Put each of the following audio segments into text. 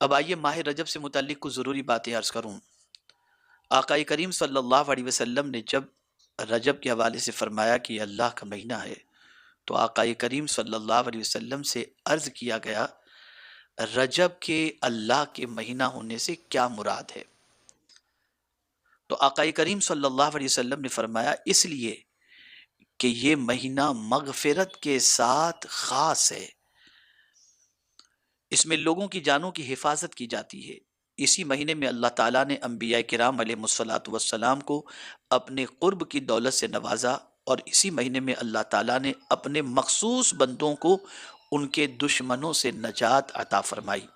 اب آئیے ماہ رجب سے متعلق کچھ ضروری باتیں عرض کروں۔ آقا کریم صلی اللہ علیہ وسلم نے جب رجب کے حوالے سے فرمایا کہ یہ اللہ کا مہینہ ہے، تو آقا کریم صلی اللہ علیہ وسلم سے عرض کیا گیا رجب کے اللہ کے مہینہ ہونے سے کیا مراد ہے؟ تو آقا کریم صلی اللہ علیہ وسلم نے فرمایا اس لیے کہ یہ مہینہ مغفرت کے ساتھ خاص ہے، اس میں لوگوں کی جانوں کی حفاظت کی جاتی ہے۔ اسی مہینے میں اللہ تعالیٰ نے انبیاء کرام علیہ الصلوۃ والسلام کو اپنے قرب کی دولت سے نوازا، اور اسی مہینے میں اللہ تعالیٰ نے اپنے مخصوص بندوں کو ان کے دشمنوں سے نجات عطا فرمائی۔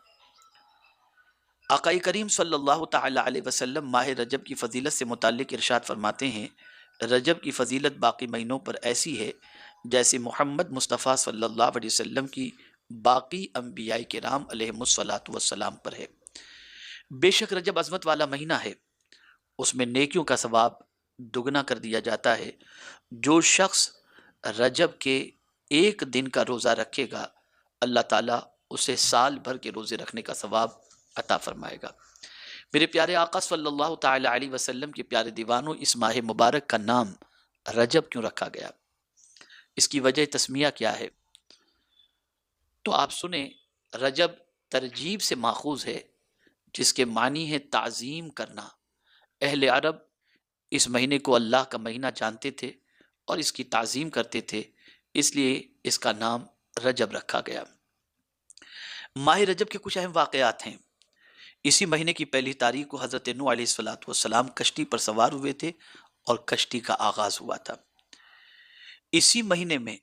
آقا کریم صلی اللہ تعالی علیہ وسلم ماہ رجب کی فضیلت سے متعلق ارشاد فرماتے ہیں، رجب کی فضیلت باقی مہینوں پر ایسی ہے جیسے محمد مصطفیٰ صلی اللہ علیہ وسلم کی باقی انبیاء کرام علیہ الصلوۃ والسلام پر ہے۔ بے شک رجب عظمت والا مہینہ ہے، اس میں نیکیوں کا ثواب دگنا کر دیا جاتا ہے۔ جو شخص رجب کے ایک دن کا روزہ رکھے گا، اللہ تعالیٰ اسے سال بھر کے روزے رکھنے کا ثواب عطا فرمائے گا۔ میرے پیارے آقا صلی اللہ تعالی علیہ وسلم کے پیارے دیوانوں، اس ماہ مبارک کا نام رجب کیوں رکھا گیا؟ اس کی وجہ تسمیہ کیا ہے؟ تو آپ سنیں، رجب ترجیب سے ماخوذ ہے جس کے معنی ہے تعظیم کرنا۔ اہل عرب اس مہینے کو اللہ کا مہینہ جانتے تھے اور اس کی تعظیم کرتے تھے، اس لیے اس کا نام رجب رکھا گیا۔ ماہ رجب کے کچھ اہم واقعات ہیں۔ اسی مہینے کی پہلی تاریخ کو حضرت نوح علیہ الصلوۃ والسلام کشتی پر سوار ہوئے تھے اور کشتی کا آغاز ہوا تھا۔ اسی مہینے میں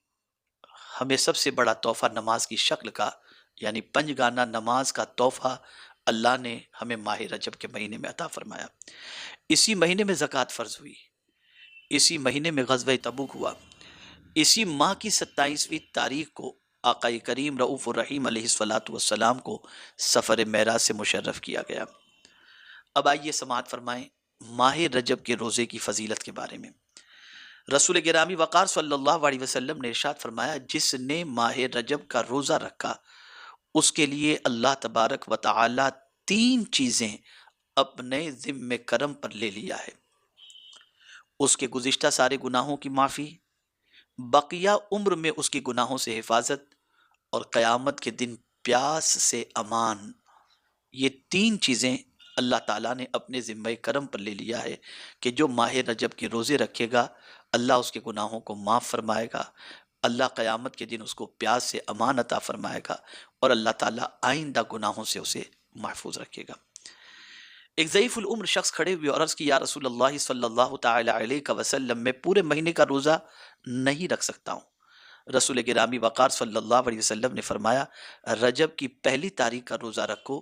ہمیں سب سے بڑا تحفہ نماز کی شکل کا یعنی پنج گانا نماز کا تحفہ اللہ نے ہمیں ماہ رجب کے مہینے میں عطا فرمایا۔ اسی مہینے میں زکوٰۃ فرض ہوئی، اسی مہینے میں غزوہ تبوک ہوا، اسی ماہ کی 27ویں تاریخ کو آقا کریم رؤوف الرحیم علیہ الصلوۃ والسلام کو سفر معراج سے مشرف کیا گیا۔ اب آئیے سماعت فرمائیں ماہ رجب کے روزے کی فضیلت کے بارے میں۔ رسول گرامی وقار صلی اللہ علیہ وسلم نے ارشاد فرمایا، جس نے ماہ رجب کا روزہ رکھا اس کے لیے اللہ تبارک و تعالی 3 چیزیں اپنے ذمہ کرم پر لے لیا ہے۔ اس کے گزشتہ سارے گناہوں کی معافی، بقیہ عمر میں اس کی گناہوں سے حفاظت، اور قیامت کے دن پیاس سے امان۔ یہ 3 چیزیں اللہ تعالیٰ نے اپنے ذمہ کرم پر لے لیا ہے کہ جو ماہ رجب کے روزے رکھے گا اللہ اس کے گناہوں کو معاف فرمائے گا، اللہ قیامت کے دن اس کو پیاس سے امان عطا فرمائے گا، اور اللہ تعالیٰ آئندہ گناہوں سے اسے محفوظ رکھے گا۔ ایک ضعیف العمر شخص کھڑے ہوئے اور عرض کی، یا رسول اللہ صلی اللہ تعالی علیہ وسلم، میں پورے مہینے کا روزہ نہیں رکھ سکتا ہوں۔ رسول گرامی وقار صلی اللہ علیہ وسلم نے فرمایا، رجب کی پہلی تاریخ کا روزہ رکھو،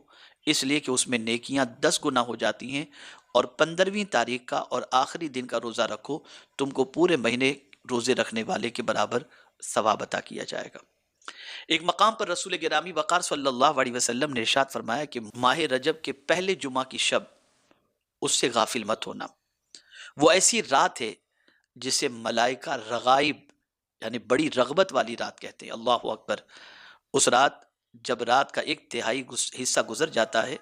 اس لیے کہ اس میں نیکیاں 10 گنا ہو جاتی ہیں، اور 15ویں تاریخ کا اور آخری دن کا روزہ رکھو، تم کو پورے مہینے روزے رکھنے والے کے برابر ثواب عطا کیا جائے گا۔ ایک مقام پر رسول گرامی وقار صلی اللہ علیہ وسلم نے ارشاد فرمایا کہ ماہ رجب کے پہلے جمعہ کی شب اس سے غافل مت ہونا، وہ ایسی رات ہے جسے ملائکہ رغائب یعنی بڑی رغبت والی رات کہتے ہیں۔ اللہ اکبر۔ اس رات جب رات کا 1/3 حصہ گزر جاتا ہے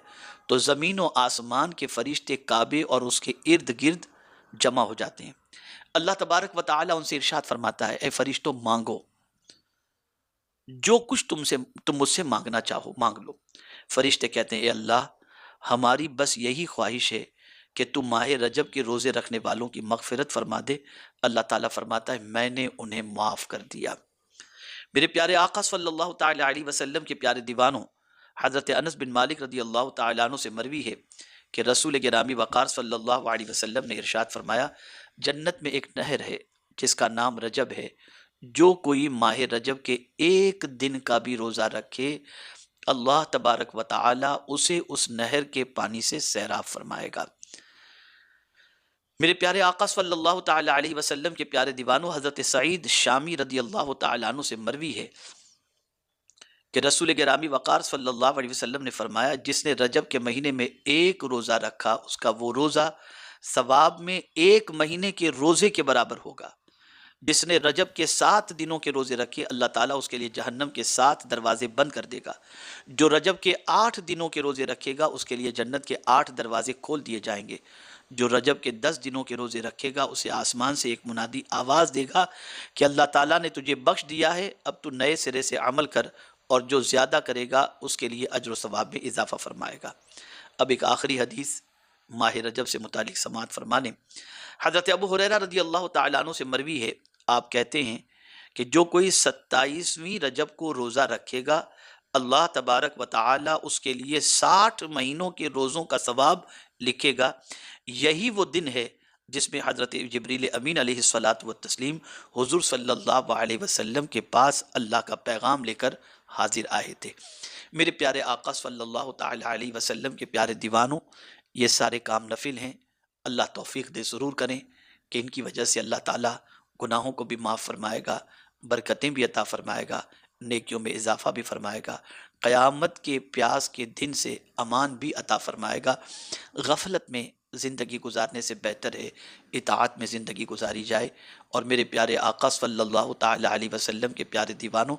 تو زمین و آسمان کے فرشتے کعبے اور اس کے ارد گرد جمع ہو جاتے ہیں۔ اللہ تبارک و تعالی ان سے ارشاد فرماتا ہے، اے فرشتوں مانگو، جو کچھ تم مجھ سے مانگنا چاہو مانگ لو۔ فرشتے کہتے ہیں، اے اللہ، ہماری بس یہی خواہش ہے کہ تم ماہ رجب کے روزے رکھنے والوں کی مغفرت فرما دے۔ اللہ تعالیٰ فرماتا ہے، میں نے انہیں معاف کر دیا۔ میرے پیارے آقا صلی اللہ تعالی علیہ وسلم کے پیارے دیوانوں، حضرت انس بن مالک رضی اللہ تعالیٰ عنہ سے مروی ہے کہ رسول گرامی وقار صلی اللہ علیہ وسلم نے ارشاد فرمایا، جنت میں ایک نہر ہے جس کا نام رجب ہے، جو کوئی ماہ رجب کے ایک دن کا بھی روزہ رکھے اللہ تبارک و تعالی اسے اس نہر کے پانی سے سیراب فرمائے گا۔ میرے پیارے آقا صلی اللہ تعالی علیہ وسلم کے پیارے دیوانوں، حضرت سعید شامی رضی اللہ تعالیٰ عنہ سے مروی ہے کہ رسول گرامی وقار صلی اللہ علیہ وسلم نے فرمایا، جس نے رجب کے مہینے میں ایک روزہ رکھا اس کا وہ روزہ ثواب میں 1 مہینے کے روزے کے برابر ہوگا۔ جس نے رجب کے 7 دنوں کے روزے رکھے اللہ تعالیٰ اس کے لیے جہنم کے 7 دروازے بند کر دے گا۔ جو رجب کے 8 دنوں کے روزے رکھے گا اس کے لیے جنت کے 8 دروازے کھول دیے جائیں گے۔ جو رجب کے 10 دنوں کے روزے رکھے گا اسے آسمان سے ایک منادی آواز دے گا کہ اللہ تعالیٰ نے تجھے بخش دیا ہے، اب تو نئے سرے سے عمل کر، اور جو زیادہ کرے گا اس کے لیے اجر و ثواب میں اضافہ فرمائے گا۔ اب ایک آخری حدیث ماہ رجب سے متعلق سماعت فرمانے۔ حضرت ابو ہریرہ رضی اللہ تعالیٰ عنہ سے مروی ہے، آپ کہتے ہیں کہ جو کوئی 27ویں رجب کو روزہ رکھے گا اللہ تبارک و تعالی اس کے لیے 60 مہینوں کے روزوں کا ثواب لکھے گا۔ یہی وہ دن ہے جس میں حضرت جبریل امین علیہ الصلاۃ والتسلیم حضور صلی اللہ علیہ وسلم کے پاس اللہ کا پیغام لے کر حاضر آئے تھے۔ میرے پیارے آقا صلی اللہ تعالی علیہ وسلم کے پیارے دیوانوں، یہ سارے کام نفل ہیں، اللہ توفیق دے ضرور کریں کہ ان کی وجہ سے اللہ تعالیٰ گناہوں کو بھی معاف فرمائے گا، برکتیں بھی عطا فرمائے گا، نیکیوں میں اضافہ بھی فرمائے گا، قیامت کے پیاس کے دن سے امان بھی عطا فرمائے گا۔ غفلت میں زندگی گزارنے سے بہتر ہے اطاعت میں زندگی گزاری جائے۔ اور میرے پیارے آقا صلی اللہ تعالی علیہ وسلم کے پیارے دیوانوں،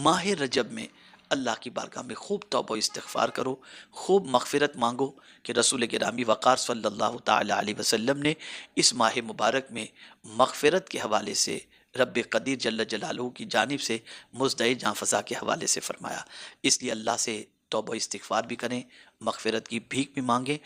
ماہ رجب میں اللہ کی بارگاہ میں خوب توبہ و استغفار کرو، خوب مغفرت مانگو کہ رسول گرامی وقار صلی اللہ تعالی علیہ وسلم نے اس ماہ مبارک میں مغفرت کے حوالے سے رب قدیر جل جلالہ کی جانب سے مزدہ جاں فضا کے حوالے سے فرمایا۔ اس لیے اللہ سے توبہ استغفار بھی کریں، مغفرت کی بھیک بھی مانگیں۔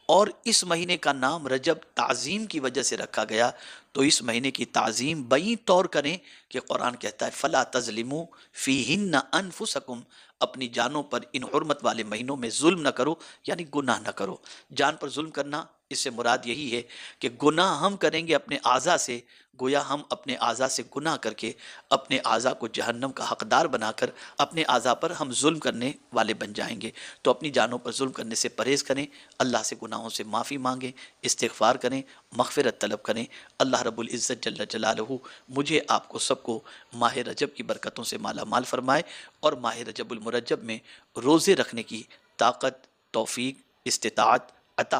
اور اس مہینے کا نام رجب تعظیم کی وجہ سے رکھا گیا، تو اس مہینے کی تعظیم بئی طور کریں کہ قرآن کہتا ہے فَلَا تَظْلِمُوا فِيهِنَّ أَنفُسَكُمْ، اپنی جانوں پر ان حرمت والے مہینوں میں ظلم نہ کرو، یعنی گناہ نہ کرو۔ جان پر ظلم کرنا، اس سے مراد یہی ہے کہ گناہ ہم کریں گے اپنے اعضاء سے، گویا ہم اپنے اعضاء سے گناہ کر کے اپنے اعضاء کو جہنم کا حقدار بنا کر اپنے اعضاء پر ہم ظلم کرنے والے بن جائیں گے۔ تو اپنی جانوں پر ظلم کرنے سے پرہیز کریں، اللہ سے گناہوں سے معافی مانگیں، استغفار کریں، مغفرت طلب کریں۔ اللہ رب العزت جل جلالہ مجھے آپ کو سب کو ماہ رجب کی برکتوں سے مالا مال فرمائے، اور ماہ رجب المرجب میں روزے رکھنے کی طاقت، توفیق، استطاعت عطا فرمائے۔